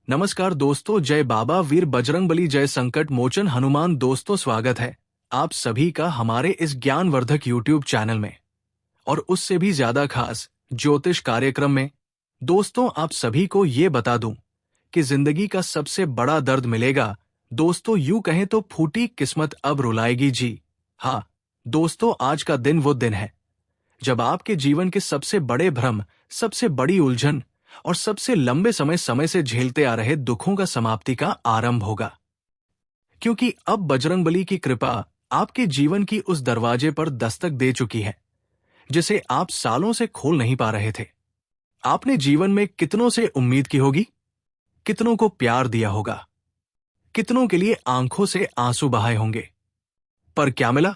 नमस्कार दोस्तों, जय बाबा वीर बजरंगबली, जय संकट मोचन हनुमान। दोस्तों, स्वागत है आप सभी का हमारे इस ज्ञानवर्धक यूट्यूब चैनल में और उससे भी ज्यादा खास ज्योतिष कार्यक्रम में। दोस्तों, आप सभी को ये बता दूं कि जिंदगी का सबसे बड़ा दर्द मिलेगा। दोस्तों, यूं कहें तो फूटी किस्मत अब रुलाएगी जी। हाँ दोस्तों, आज का दिन वो दिन है जब आपके जीवन के सबसे बड़े भ्रम, सबसे बड़ी उलझन और सबसे लंबे समय से झेलते आ रहे दुखों का समाप्ति का आरंभ होगा। क्योंकि अब बजरंगबली की कृपा आपके जीवन की उस दरवाजे पर दस्तक दे चुकी है जिसे आप सालों से खोल नहीं पा रहे थे। आपने जीवन में कितनों से उम्मीद की होगी, कितनों को प्यार दिया होगा, कितनों के लिए आंखों से आंसू बहाए होंगे, पर क्या मिला?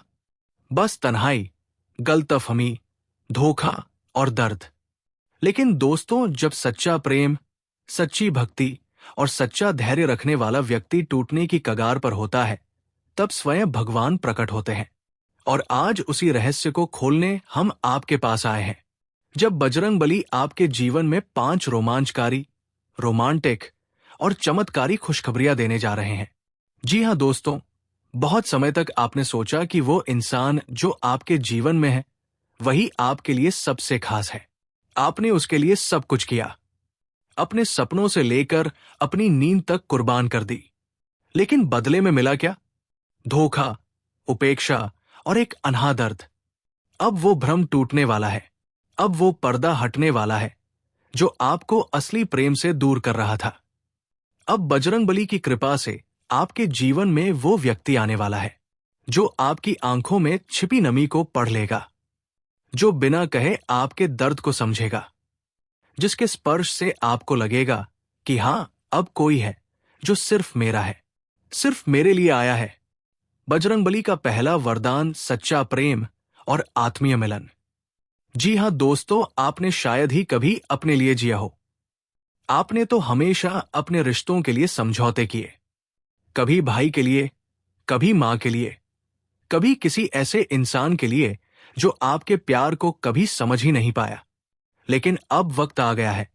बस तन्हाई, गलतफहमी, धोखा और दर्द। लेकिन दोस्तों, जब सच्चा प्रेम, सच्ची भक्ति और सच्चा धैर्य रखने वाला व्यक्ति टूटने की कगार पर होता है, तब स्वयं भगवान प्रकट होते हैं। और आज उसी रहस्य को खोलने हम आपके पास आए हैं। जब बजरंगबली आपके जीवन में 5 रोमांचकारी, रोमांटिक और चमत्कारी खुशखबरियां देने जा रहे हैं। जी हां दोस्तों, बहुत समय तक आपने सोचा कि वो इंसान जो आपके जीवन में है वही आपके लिए सबसे खास है। आपने उसके लिए सब कुछ किया, अपने सपनों से लेकर अपनी नींद तक कुर्बान कर दी। लेकिन बदले में मिला क्या? धोखा, उपेक्षा और एक अनहा दर्द। अब वो भ्रम टूटने वाला है। अब वो पर्दा हटने वाला है जो आपको असली प्रेम से दूर कर रहा था। अब बजरंगबली की कृपा से आपके जीवन में वो व्यक्ति आने वाला है जो आपकी आंखों में छिपी नमी को पढ़ लेगा, जो बिना कहे आपके दर्द को समझेगा, जिसके स्पर्श से आपको लगेगा कि हां, अब कोई है जो सिर्फ मेरा है, सिर्फ मेरे लिए आया है। बजरंगबली का पहला वरदान, सच्चा प्रेम और आत्मीय मिलन। जी हां दोस्तों, आपने शायद ही कभी अपने लिए जिया हो। आपने तो हमेशा अपने रिश्तों के लिए समझौते किए, कभी भाई के लिए, कभी मां के लिए, कभी किसी ऐसे इंसान के लिए जो आपके प्यार को कभी समझ ही नहीं पाया। लेकिन अब वक्त आ गया है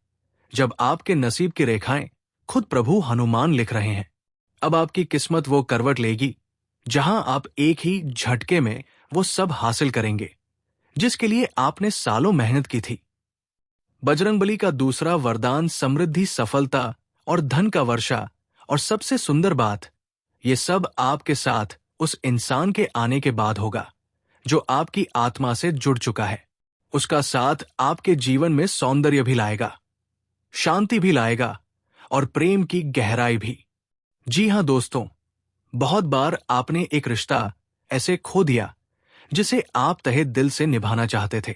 जब आपके नसीब की रेखाएं खुद प्रभु हनुमान लिख रहे हैं। अब आपकी किस्मत वो करवट लेगी जहां आप एक ही झटके में वो सब हासिल करेंगे जिसके लिए आपने सालों मेहनत की थी। बजरंगबली का दूसरा वरदान, समृद्धि, सफलता और धन का वर्षा। और सबसे सुंदर बात, ये सब आपके साथ उस इंसान के आने के बाद होगा जो आपकी आत्मा से जुड़ चुका है। उसका साथ आपके जीवन में सौंदर्य भी लाएगा, शांति भी लाएगा और प्रेम की गहराई भी। जी हां दोस्तों, बहुत बार आपने एक रिश्ता ऐसे खो दिया जिसे आप तहे दिल से निभाना चाहते थे।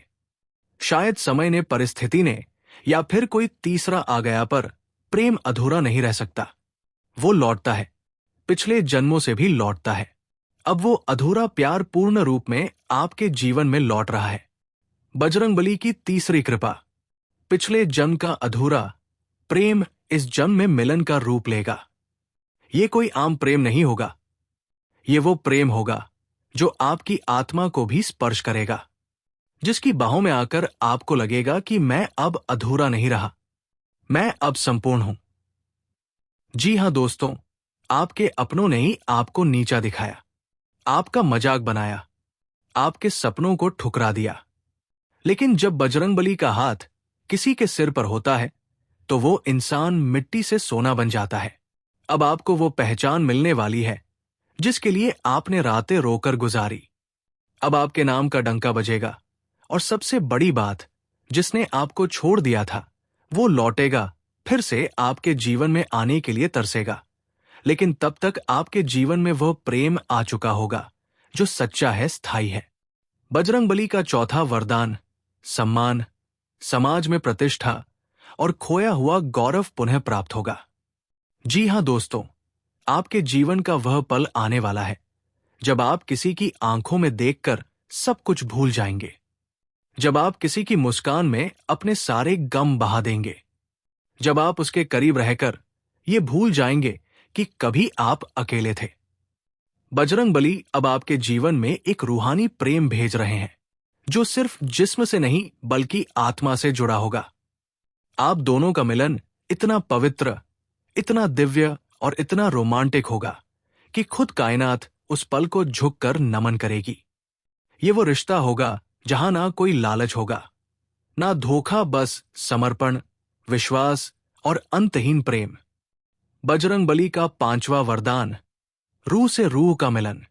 शायद समय ने, परिस्थिति ने या फिर कोई तीसरा आ गया, पर प्रेम अधूरा नहीं रह सकता। वो लौटता है, पिछले जन्मों से भी लौटता है। अब वो अधूरा प्यार पूर्ण रूप में आपके जीवन में लौट रहा है। बजरंगबली की तीसरी कृपा, पिछले जन्म का अधूरा प्रेम इस जन्म में मिलन का रूप लेगा। ये कोई आम प्रेम नहीं होगा, ये वो प्रेम होगा जो आपकी आत्मा को भी स्पर्श करेगा, जिसकी बाहों में आकर आपको लगेगा कि मैं अब अधूरा नहीं रहा, मैं अब संपूर्ण हूं। जी हां दोस्तों, आपके अपनों ने ही आपको नीचा दिखाया, आपका मजाक बनाया, आपके सपनों को ठुकरा दिया। लेकिन जब बजरंगबली का हाथ किसी के सिर पर होता है तो वो इंसान मिट्टी से सोना बन जाता है। अब आपको वो पहचान मिलने वाली है जिसके लिए आपने रातें रोकर गुजारी। अब आपके नाम का डंका बजेगा और सबसे बड़ी बात, जिसने आपको छोड़ दिया था वो लौटेगा, फिर से आपके जीवन में आने के लिए तरसेगा। लेकिन तब तक आपके जीवन में वह प्रेम आ चुका होगा जो सच्चा है, स्थायी है। बजरंगबली का चौथा वरदान, सम्मान, समाज में प्रतिष्ठा और खोया हुआ गौरव पुनः प्राप्त होगा। जी हां दोस्तों, आपके जीवन का वह पल आने वाला है जब आप किसी की आंखों में देखकर सब कुछ भूल जाएंगे, जब आप किसी की मुस्कान में अपने सारे गम बहा देंगे, जब आप उसके करीब रहकर ये भूल जाएंगे कि कभी आप अकेले थे। बजरंगबली अब आपके जीवन में एक रूहानी प्रेम भेज रहे हैं जो सिर्फ जिस्म से नहीं बल्कि आत्मा से जुड़ा होगा। आप दोनों का मिलन इतना पवित्र, इतना दिव्य और इतना रोमांटिक होगा कि खुद कायनात उस पल को झुककर नमन करेगी। ये वो रिश्ता होगा जहां ना कोई लालच होगा, ना धोखा, बस समर्पण, विश्वास और अंतहीन प्रेम। बजरंगबली का पांचवा वरदान, रूह से रूह का मिलन।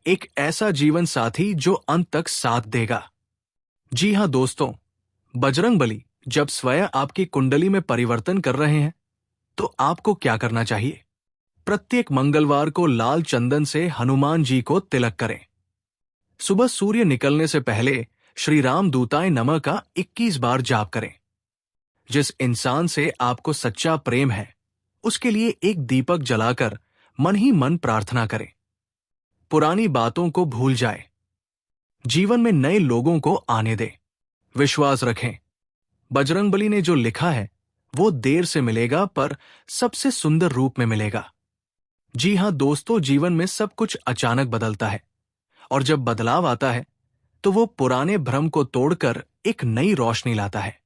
एक ऐसा जीवन साथी जो अंत तक साथ देगा। जी हां दोस्तों, बजरंगबली जब स्वयं आपकी कुंडली में परिवर्तन कर रहे हैं तो आपको क्या करना चाहिए? प्रत्येक मंगलवार को लाल चंदन से हनुमान जी को तिलक करें। सुबह सूर्य निकलने से पहले श्री राम दूताय नमः का 21 बार जाप करें। जिस इंसान से आपको सच्चा प्रेम है उसके लिए एक दीपक जलाकर मन ही मन प्रार्थना करें। पुरानी बातों को भूल जाए, जीवन में नए लोगों को आने दे। विश्वास रखें, बजरंगबली ने जो लिखा है वो देर से मिलेगा पर सबसे सुंदर रूप में मिलेगा। जी हां दोस्तों, जीवन में सब कुछ अचानक बदलता है और जब बदलाव आता है तो वो पुराने भ्रम को तोड़कर एक नई रोशनी लाता है।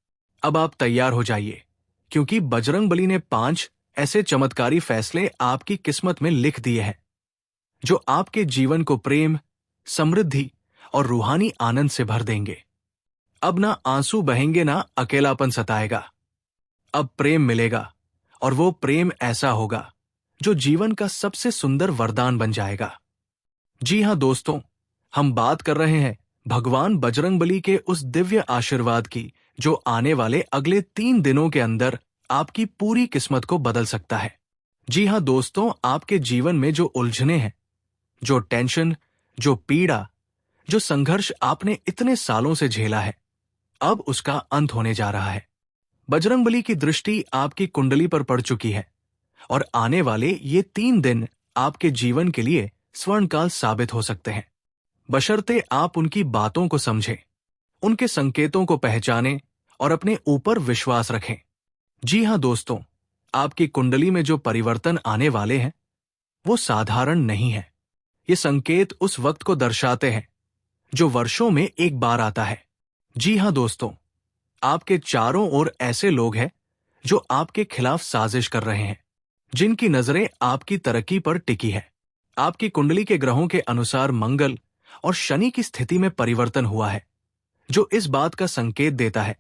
अब आप तैयार हो जाइए, क्योंकि बजरंगबली ने 5 ऐसे चमत्कारी फैसले आपकी किस्मत में लिख दिए हैं जो आपके जीवन को प्रेम, समृद्धि और रूहानी आनंद से भर देंगे। अब ना आंसू बहेंगे, ना अकेलापन सताएगा। अब प्रेम मिलेगा और वो प्रेम ऐसा होगा जो जीवन का सबसे सुंदर वरदान बन जाएगा। जी हां दोस्तों, हम बात कर रहे हैं भगवान बजरंगबली के उस दिव्य आशीर्वाद की जो आने वाले अगले 3 दिनों के अंदर आपकी पूरी किस्मत को बदल सकता है। जी हां दोस्तों, आपके जीवन में जो उलझने हैं, जो टेंशन, जो पीड़ा, जो संघर्ष आपने इतने सालों से झेला है, अब उसका अंत होने जा रहा है। बजरंगबली की दृष्टि आपकी कुंडली पर पड़ चुकी है और आने वाले ये 3 दिन आपके जीवन के लिए स्वर्णकाल साबित हो सकते हैं, बशर्ते आप उनकी बातों को समझें, उनके संकेतों को पहचानें और अपने ऊपर विश्वास रखें। जी हां दोस्तों, आपकी कुंडली में जो परिवर्तन आने वाले हैं वो साधारण नहीं है। ये संकेत उस वक्त को दर्शाते हैं जो वर्षों में एक बार आता है। जी हां दोस्तों, आपके चारों ओर ऐसे लोग हैं जो आपके खिलाफ साजिश कर रहे हैं, जिनकी नजरें आपकी तरक्की पर टिकी है। आपकी कुंडली के ग्रहों के अनुसार मंगल और शनि की स्थिति में परिवर्तन हुआ है, जो इस बात का संकेत देता है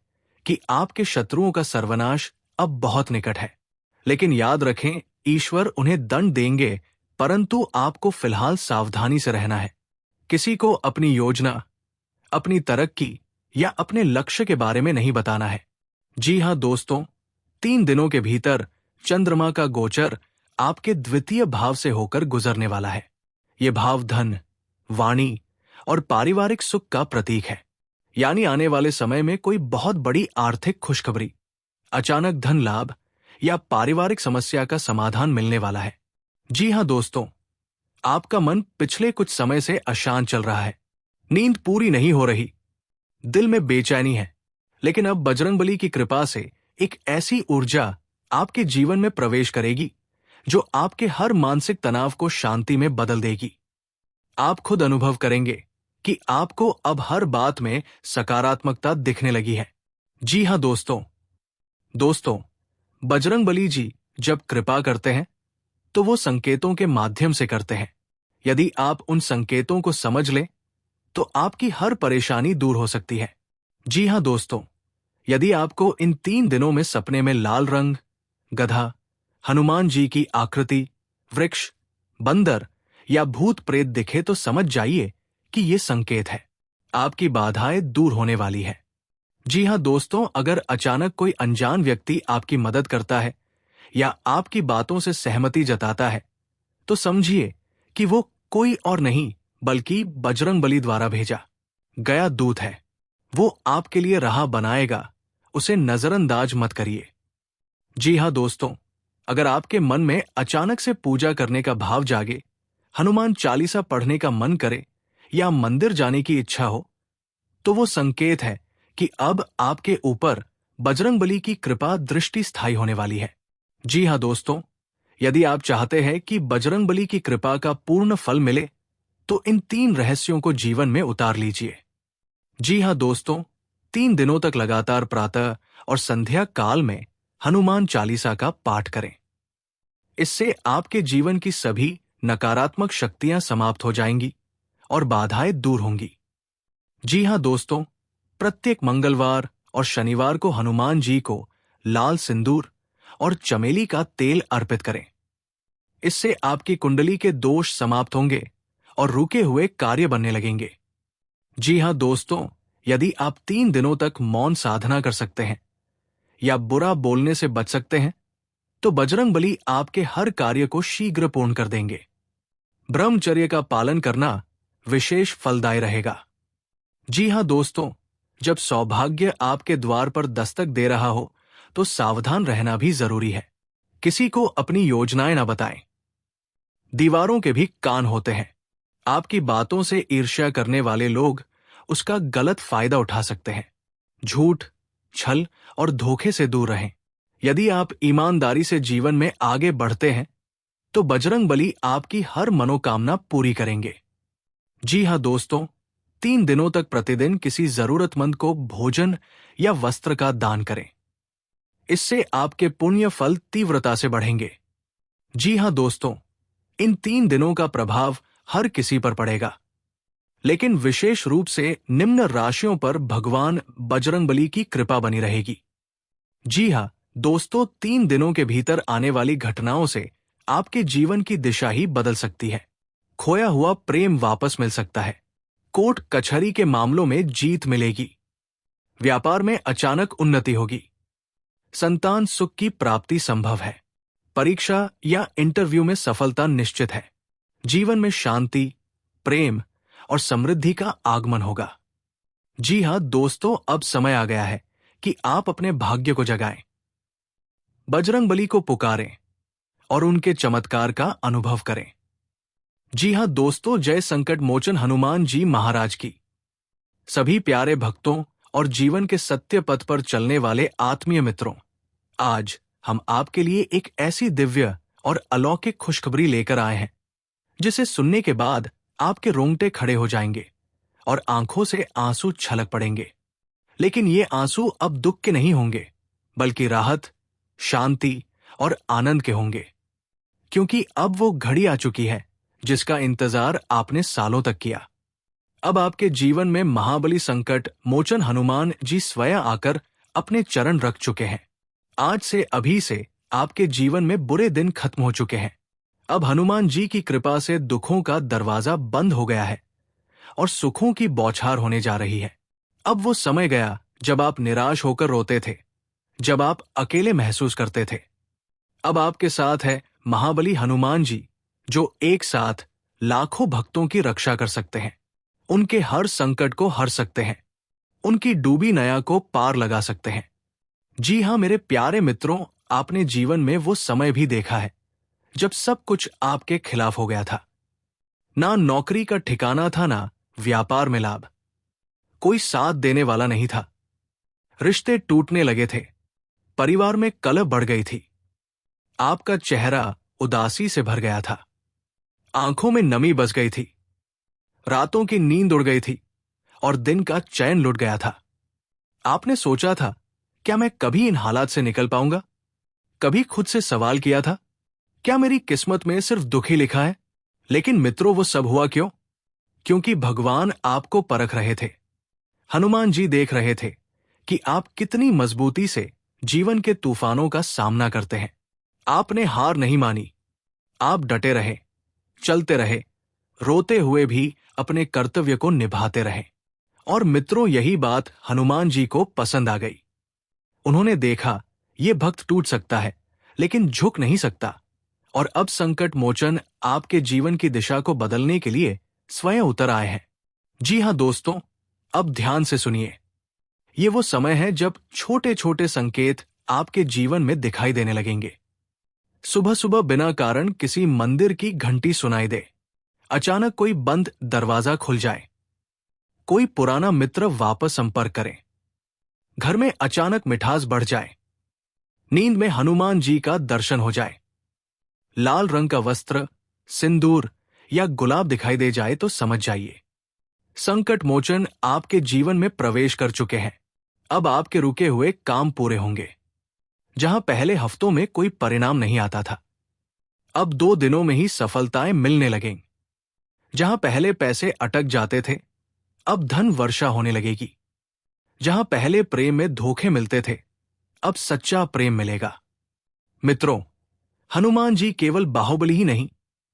कि आपके शत्रुओं का सर्वनाश अब बहुत निकट है। लेकिन याद रखें, ईश्वर उन्हें दंड देंगे, परंतु आपको फिलहाल सावधानी से रहना है। किसी को अपनी योजना, अपनी तरक्की या अपने लक्ष्य के बारे में नहीं बताना है। जी हां दोस्तों, 3 दिनों के भीतर चंद्रमा का गोचर आपके द्वितीय भाव से होकर गुजरने वाला है। ये भाव धन, वाणी और पारिवारिक सुख का प्रतीक है। यानी आने वाले समय में कोई बहुत बड़ी आर्थिक खुशखबरी, अचानक धन लाभ या पारिवारिक समस्या का समाधान मिलने वाला है। जी हां दोस्तों, आपका मन पिछले कुछ समय से अशांत चल रहा है, नींद पूरी नहीं हो रही, दिल में बेचैनी है। लेकिन अब बजरंगबली की कृपा से एक ऐसी ऊर्जा आपके जीवन में प्रवेश करेगी जो आपके हर मानसिक तनाव को शांति में बदल देगी। आप खुद अनुभव करेंगे कि आपको अब हर बात में सकारात्मकता दिखने लगी है। जी हां दोस्तों, बजरंगबली जी जब कृपा करते हैं तो वो संकेतों के माध्यम से करते हैं। यदि आप उन संकेतों को समझ लें तो आपकी हर परेशानी दूर हो सकती है। जी हां दोस्तों, यदि आपको इन 3 दिनों में सपने में लाल रंग, गधा, हनुमान जी की आकृति, वृक्ष, बंदर या भूत प्रेत दिखे तो समझ जाइए कि ये संकेत है, आपकी बाधाएं दूर होने वाली है। जी हां दोस्तों, अगर अचानक कोई अनजान व्यक्ति आपकी मदद करता है या आपकी बातों से सहमति जताता है तो समझिए कि वो कोई और नहीं बल्कि बजरंगबली द्वारा भेजा गया दूत है। वो आपके लिए राह बनाएगा, उसे नजरअंदाज मत करिए। जी हां दोस्तों, अगर आपके मन में अचानक से पूजा करने का भाव जागे, हनुमान चालीसा पढ़ने का मन करे या मंदिर जाने की इच्छा हो, तो वो संकेत है कि अब आपके ऊपर बजरंगबली की कृपा दृष्टि स्थायी होने वाली है। जी हां दोस्तों, यदि आप चाहते हैं कि बजरंगबली की कृपा का पूर्ण फल मिले तो इन 3 रहस्यों को जीवन में उतार लीजिए। जी हां दोस्तों, 3 दिनों तक लगातार प्रातः और संध्या काल में हनुमान चालीसा का पाठ करें। इससे आपके जीवन की सभी नकारात्मक शक्तियां समाप्त हो जाएंगी और बाधाएं दूर होंगी। जी हाँ दोस्तों, प्रत्येक मंगलवार और शनिवार को हनुमान जी को लाल सिंदूर और चमेली का तेल अर्पित करें। इससे आपकी कुंडली के दोष समाप्त होंगे और रुके हुए कार्य बनने लगेंगे। जी हाँ दोस्तों, यदि आप 3 दिनों तक मौन साधना कर सकते हैं या बुरा बोलने से बच सकते हैं, तो बजरंगबली आपके हर कार्य को शीघ्र पूर्ण कर देंगे। ब्रह्मचर्य का पालन करना विशेष फलदायी रहेगा। जी हाँ दोस्तों, जब सौभाग्य आपके द्वार पर दस्तक दे रहा हो तो सावधान रहना भी जरूरी है। किसी को अपनी योजनाएं न बताएं। दीवारों के भी कान होते हैं। आपकी बातों से ईर्ष्या करने वाले लोग उसका गलत फायदा उठा सकते हैं। झूठ, छल और धोखे से दूर रहें। यदि आप ईमानदारी से जीवन में आगे बढ़ते हैं तो बजरंगबली आपकी हर मनोकामना पूरी करेंगे। जी हाँ दोस्तों, 3 दिनों तक प्रतिदिन किसी जरूरतमंद को भोजन या वस्त्र का दान करें। इससे आपके पुण्य फल तीव्रता से बढ़ेंगे। जी हाँ दोस्तों, इन 3 दिनों का प्रभाव हर किसी पर पड़ेगा, लेकिन विशेष रूप से निम्न राशियों पर भगवान बजरंगबली की कृपा बनी रहेगी। जी हाँ दोस्तों, 3 दिनों के भीतर आने वाली घटनाओं से आपके जीवन की दिशा ही बदल सकती है। खोया हुआ प्रेम वापस मिल सकता है। कोर्ट कचहरी के मामलों में जीत मिलेगी। व्यापार में अचानक उन्नति होगी। संतान सुख की प्राप्ति संभव है। परीक्षा या इंटरव्यू में सफलता निश्चित है। जीवन में शांति, प्रेम और समृद्धि का आगमन होगा। जी हाँ दोस्तों, अब समय आ गया है कि आप अपने भाग्य को जगाएं। बजरंगबली को पुकारें और उनके चमत्कार का अनुभव करें। जी हाँ दोस्तों, जय संकट मोचन हनुमान जी महाराज की। सभी प्यारे भक्तों और जीवन के सत्य पथ पर चलने वाले आत्मीय मित्रों, आज हम आपके लिए एक ऐसी दिव्य और अलौकिक खुशखबरी लेकर आए हैं जिसे सुनने के बाद आपके रोंगटे खड़े हो जाएंगे और आंखों से आंसू छलक पड़ेंगे। लेकिन ये आंसू अब दुख के नहीं होंगे, बल्कि राहत, शांति और आनंद के होंगे, क्योंकि अब वो घड़ी आ चुकी है जिसका इंतजार आपने सालों तक किया। अब आपके जीवन में महाबली संकट मोचन हनुमान जी स्वयं आकर अपने चरण रख चुके हैं। आज से, अभी से आपके जीवन में बुरे दिन खत्म हो चुके हैं। अब हनुमान जी की कृपा से दुखों का दरवाजा बंद हो गया है और सुखों की बौछार होने जा रही है। अब वो समय गया जब आप निराश होकर रोते थे, जब आप अकेले महसूस करते थे। अब आपके साथ है महाबली हनुमान जी, जो एक साथ लाखों भक्तों की रक्षा कर सकते हैं, उनके हर संकट को हर सकते हैं, उनकी डूबी नया को पार लगा सकते हैं। जी हाँ मेरे प्यारे मित्रों, आपने जीवन में वो समय भी देखा है जब सब कुछ आपके खिलाफ हो गया था। ना नौकरी का ठिकाना था, ना व्यापार में लाभ। कोई साथ देने वाला नहीं था। रिश्ते टूटने लगे थे। परिवार में कलह बढ़ गई थी। आपका चेहरा उदासी से भर गया था। आंखों में नमी बस गई थी। रातों की नींद उड़ गई थी और दिन का चैन लुट गया था। आपने सोचा था, क्या मैं कभी इन हालात से निकल पाऊंगा? कभी खुद से सवाल किया था, क्या मेरी किस्मत में सिर्फ दुख ही लिखा है? लेकिन मित्रों, वो सब हुआ क्यों? क्योंकि भगवान आपको परख रहे थे। हनुमान जी देख रहे थे कि आप कितनी मजबूती से जीवन के तूफानों का सामना करते हैं। आपने हार नहीं मानी। आप डटे रहे, चलते रहे, रोते हुए भी अपने कर्तव्य को निभाते रहे। और मित्रों, यही बात हनुमान जी को पसंद आ गई। उन्होंने देखा, ये भक्त टूट सकता है लेकिन झुक नहीं सकता। और अब संकट मोचन आपके जीवन की दिशा को बदलने के लिए स्वयं उतर आए हैं। जी हाँ दोस्तों, अब ध्यान से सुनिए। ये वो समय है जब छोटे छोटे संकेत आपके जीवन में दिखाई देने लगेंगे। सुबह सुबह बिना कारण किसी मंदिर की घंटी सुनाई दे। अचानक कोई बंद दरवाजा खुल जाए। कोई पुराना मित्र वापस संपर्क करे। घर में अचानक मिठास बढ़ जाए। नींद में हनुमान जी का दर्शन हो जाए। लाल रंग का वस्त्र, सिंदूर या गुलाब दिखाई दे जाए तो समझ जाइए, संकट मोचन आपके जीवन में प्रवेश कर चुके हैं। अब आपके रुके हुए काम पूरे होंगे। जहां पहले हफ्तों में कोई परिणाम नहीं आता था, अब 2 दिनों में ही सफलताएं मिलने लगेंगी। जहां पहले पैसे अटक जाते थे, अब धन वर्षा होने लगेगी। जहां पहले प्रेम में धोखे मिलते थे, अब सच्चा प्रेम मिलेगा। मित्रों, हनुमान जी केवल बाहुबली ही नहीं,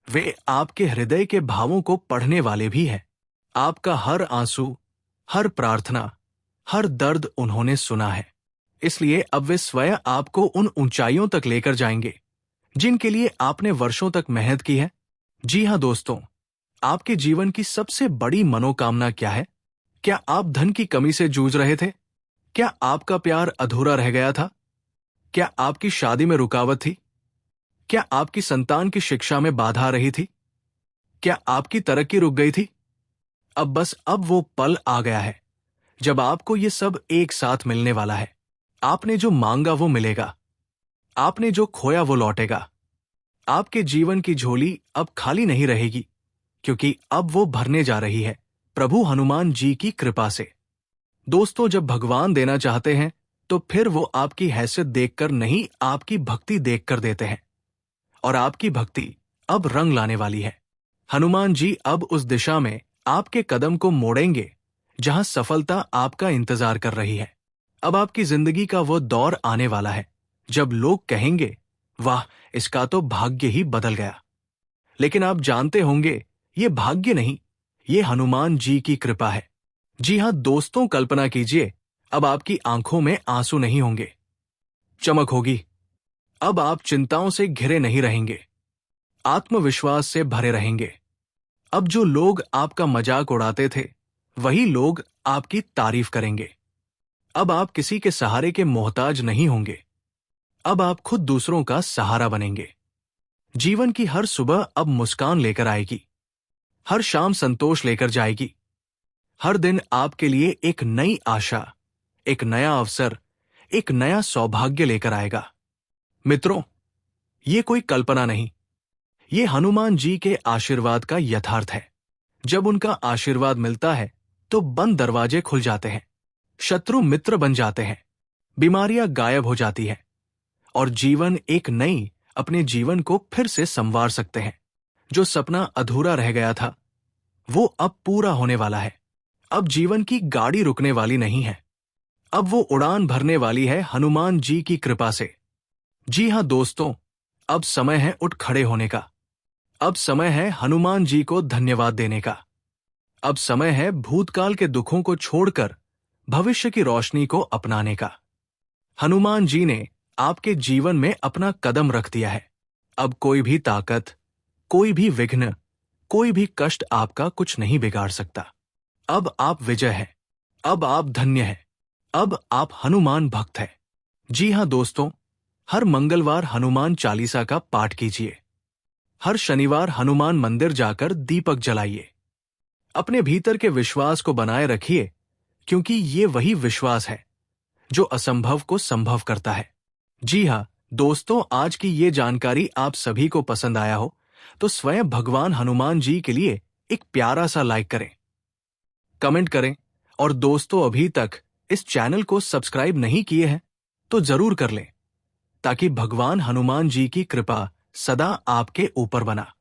वे आपके हृदय के भावों को पढ़ने वाले भी हैं। आपका हर आंसू, हर प्रार्थना, हर दर्द उन्होंने सुना है। इसलिए अब वे स्वयं आपको उन ऊंचाइयों तक लेकर जाएंगे जिनके लिए आपने वर्षों तक मेहनत की है। जी हां दोस्तों, आपके जीवन की सबसे बड़ी मनोकामना क्या है? क्या आप धन की कमी से जूझ रहे थे? क्या आपका प्यार अधूरा रह गया था? क्या आपकी शादी में रुकावट थी? क्या आपकी संतान की शिक्षा में बाधा आ रही थी? क्या आपकी तरक्की रुक गई थी? अब वो पल आ गया है जब आपको ये सब एक साथ मिलने वाला है। आपने जो मांगा वो मिलेगा। आपने जो खोया वो लौटेगा। आपके जीवन की झोली अब खाली नहीं रहेगी, क्योंकि अब वो भरने जा रही है प्रभु हनुमान जी की कृपा से। दोस्तों, जब भगवान देना चाहते हैं तो फिर वो आपकी हैसियत देखकर नहीं, आपकी भक्ति देखकर देते हैं। और आपकी भक्ति अब रंग लाने वाली है। हनुमान जी अब उस दिशा में आपके कदम को मोड़ेंगे जहां सफलता आपका इंतजार कर रही है। अब आपकी जिंदगी का वो दौर आने वाला है जब लोग कहेंगे, वाह, इसका तो भाग्य ही बदल गया। लेकिन आप जानते होंगे, ये भाग्य नहीं, ये हनुमान जी की कृपा है। जी हां दोस्तों, कल्पना कीजिए, अब आपकी आंखों में आंसू नहीं होंगे, चमक होगी। अब आप चिंताओं से घिरे नहीं रहेंगे, आत्मविश्वास से भरे रहेंगे। अब जो लोग आपका मजाक उड़ाते थे, वही लोग आपकी तारीफ करेंगे। अब आप किसी के सहारे के मोहताज नहीं होंगे। अब आप खुद दूसरों का सहारा बनेंगे। जीवन की हर सुबह अब मुस्कान लेकर आएगी, हर शाम संतोष लेकर जाएगी। हर दिन आपके लिए एक नई आशा, एक नया अवसर, एक नया सौभाग्य लेकर आएगा। मित्रों, ये कोई कल्पना नहीं, ये हनुमान जी के आशीर्वाद का यथार्थ है। जब उनका आशीर्वाद मिलता है तो बंद दरवाजे खुल जाते हैं, शत्रु मित्र बन जाते हैं, बीमारियां गायब हो जाती हैं और जीवन एक नई अपने जीवन को फिर से संवार सकते हैं। जो सपना अधूरा रह गया था वो अब पूरा होने वाला है। अब जीवन की गाड़ी रुकने वाली नहीं है, अब वो उड़ान भरने वाली है हनुमान जी की कृपा से। जी हां दोस्तों, अब समय है उठ खड़े होने का। अब समय है हनुमान जी को धन्यवाद देने का। अब समय है भूतकाल के दुखों को छोड़कर भविष्य की रोशनी को अपनाने का। हनुमान जी ने आपके जीवन में अपना कदम रख दिया है। अब कोई भी ताकत, कोई भी विघ्न, कोई भी कष्ट आपका कुछ नहीं बिगाड़ सकता। अब आप विजय हैं, अब आप धन्य हैं, अब आप हनुमान भक्त हैं। जी हां दोस्तों, हर मंगलवार हनुमान चालीसा का पाठ कीजिए। हर शनिवार हनुमान मंदिर जाकर दीपक जलाइए। अपने भीतर के विश्वास को बनाए रखिए, क्योंकि ये वही विश्वास है जो असंभव को संभव करता है। जी हां दोस्तों, आज की ये जानकारी आप सभी को पसंद आया हो तो स्वयं भगवान हनुमान जी के लिए एक प्यारा सा लाइक करें, कमेंट करें और दोस्तों अभी तक इस चैनल को सब्सक्राइब नहीं किए हैं तो जरूर कर लें, ताकि भगवान हनुमान जी की कृपा सदा आपके ऊपर बना।